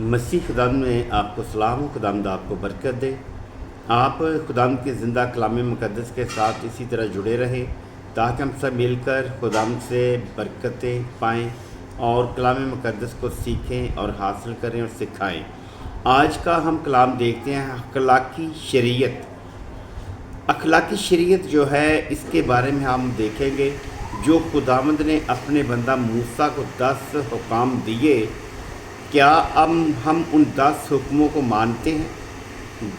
مسیح خداوند میں آپ کو سلام، خداوند آپ کو برکت دے۔ آپ خداوند کے زندہ کلام مقدس کے ساتھ اسی طرح جڑے رہیں تاکہ ہم سب مل کر خداوند سے برکتیں پائیں اور کلام مقدس کو سیکھیں اور حاصل کریں اور سکھائیں۔ آج کا ہم کلام دیکھتے ہیں اخلاقی شریعت۔ اخلاقی شریعت جو ہے اس کے بارے میں ہم دیکھیں گے جو خداوند نے اپنے بندہ موسیٰ کو 10 حکام دیے، کیا ہم ان 10 حکموں کو مانتے ہیں؟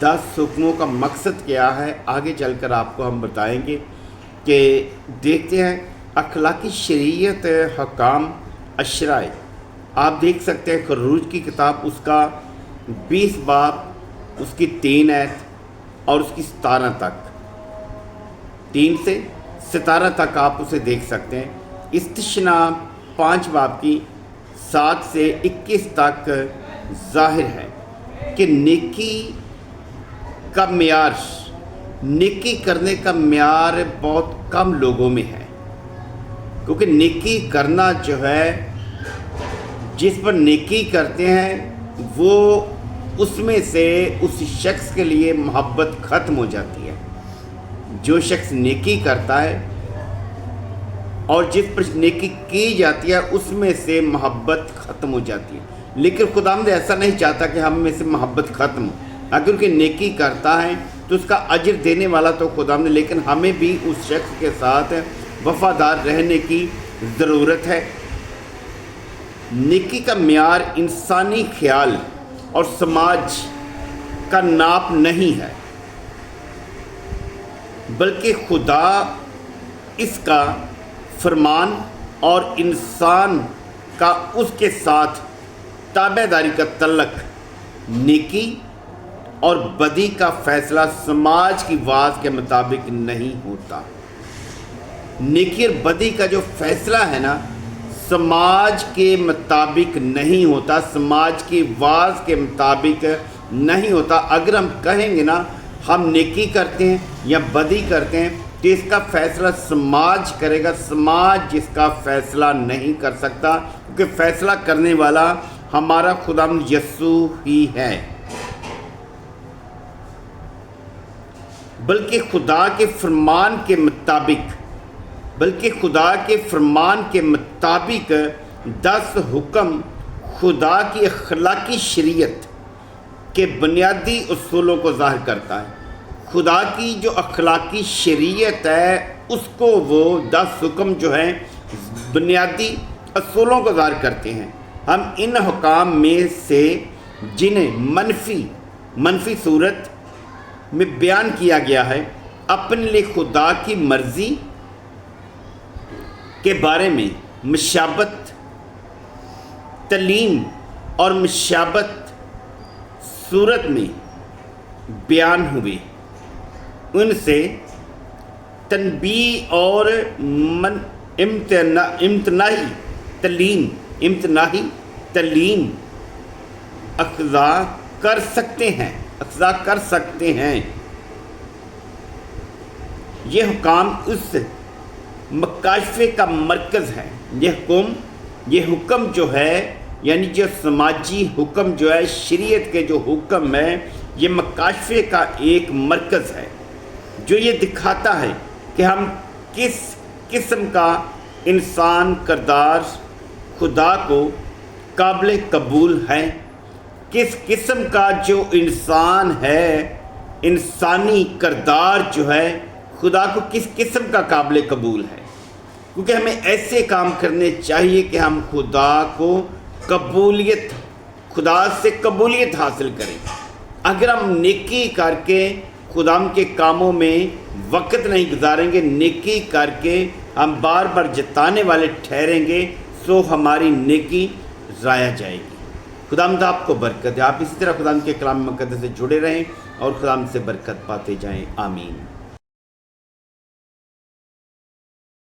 10 حکموں کا مقصد کیا ہے آگے چل کر آپ کو ہم بتائیں گے کہ دیکھتے ہیں اخلاقی شریعت حکام اشرائع۔ آپ دیکھ سکتے ہیں خروج کی کتاب اس کا 20 باب اس کی 3 آیت اور اس کی 17 تک، 3 سے 17 تک آپ اسے دیکھ سکتے ہیں۔ استثناء 5 باب کی 7 سے 21 تک ظاہر ہے کہ نیکی کا معیار، نیکی کرنے کا معیار بہت کم لوگوں میں ہے، کیونکہ نیکی کرنا جو ہے، جس پر نیکی کرتے ہیں وہ اس میں سے اس شخص کے لیے محبت ختم ہو جاتی ہے۔ جو شخص نیکی کرتا ہے اور جس پر نیکی کی جاتی ہے اس میں سے محبت ختم ہو جاتی ہے، لیکن خداوند ایسا نہیں چاہتا کہ ہم میں سے محبت ختم ہو۔ اگر کہ نیکی کرتا ہے تو اس کا اجر دینے والا تو خداوند، لیکن ہمیں بھی اس شخص کے ساتھ وفادار رہنے کی ضرورت ہے۔ نیکی کا معیار انسانی خیال اور سماج کا ناپ نہیں ہے، بلکہ خدا اس کا فرمان اور انسان کا اس کے ساتھ تابع داری کا تعلق، نیکی اور بدی کا فیصلہ سماج کی واز کے مطابق نہیں ہوتا۔ نیکی اور بدی کا جو فیصلہ ہے نا، سماج کے مطابق نہیں ہوتا، سماج کی واز کے مطابق نہیں ہوتا۔ اگر ہم کہیں گے نا ہم نیکی کرتے ہیں یا بدی کرتے ہیں تو اس کا فیصلہ سماج کرے گا، سماج جس کا فیصلہ نہیں کر سکتا، کیونکہ فیصلہ کرنے والا ہمارا خداوند یسوع ہی ہے۔ بلکہ خدا کے فرمان کے مطابق 10 حکم خدا کی اخلاقی شریعت کے بنیادی اصولوں کو ظاہر کرتا ہے۔ خدا کی جو اخلاقی شریعت ہے اس کو وہ 10 حکم جو ہیں بنیادی اصولوں کو ظاہر کرتے ہیں۔ ہم ان حکام میں سے جنہیں منفی صورت میں بیان کیا گیا ہے، اپنے لیے خدا کی مرضی کے بارے میں مشابہت تعلیم اور مشابہت صورت میں بیان ہوئے، ان سے تنبیہ اور امتناعی تعلیم اخذا کر سکتے ہیں۔ یہ حکام اس مکاشفے کا مرکز ہے۔ یہ حکم جو ہے، یعنی جو سماجی حکم جو ہے، شریعت کے جو حکم ہے، یہ مکاشفے کا ایک مرکز ہے جو یہ دکھاتا ہے کہ ہم کس قسم کا انسان کردار خدا کو قابل قبول ہے، کس قسم کا جو انسان ہے، انسانی کردار جو ہے خدا کو کس قسم کا قابل قبول ہے، کیونکہ ہمیں ایسے کام کرنے چاہیے کہ ہم خدا سے قبولیت حاصل کریں۔ اگر ہم نیکی کر کے خدا کے کاموں میں وقت نہیں گزاریں گے، نیکی کر کے ہم بار بار جتانے والے ٹھہریں گے، سو ہماری نیکی ضائع جائے گی۔ خداوند آپ کو برکت دے۔ آپ اسی طرح خداوند کے کلام مقدس سے جڑے رہیں اور خداوند سے برکت پاتے جائیں۔ آمین۔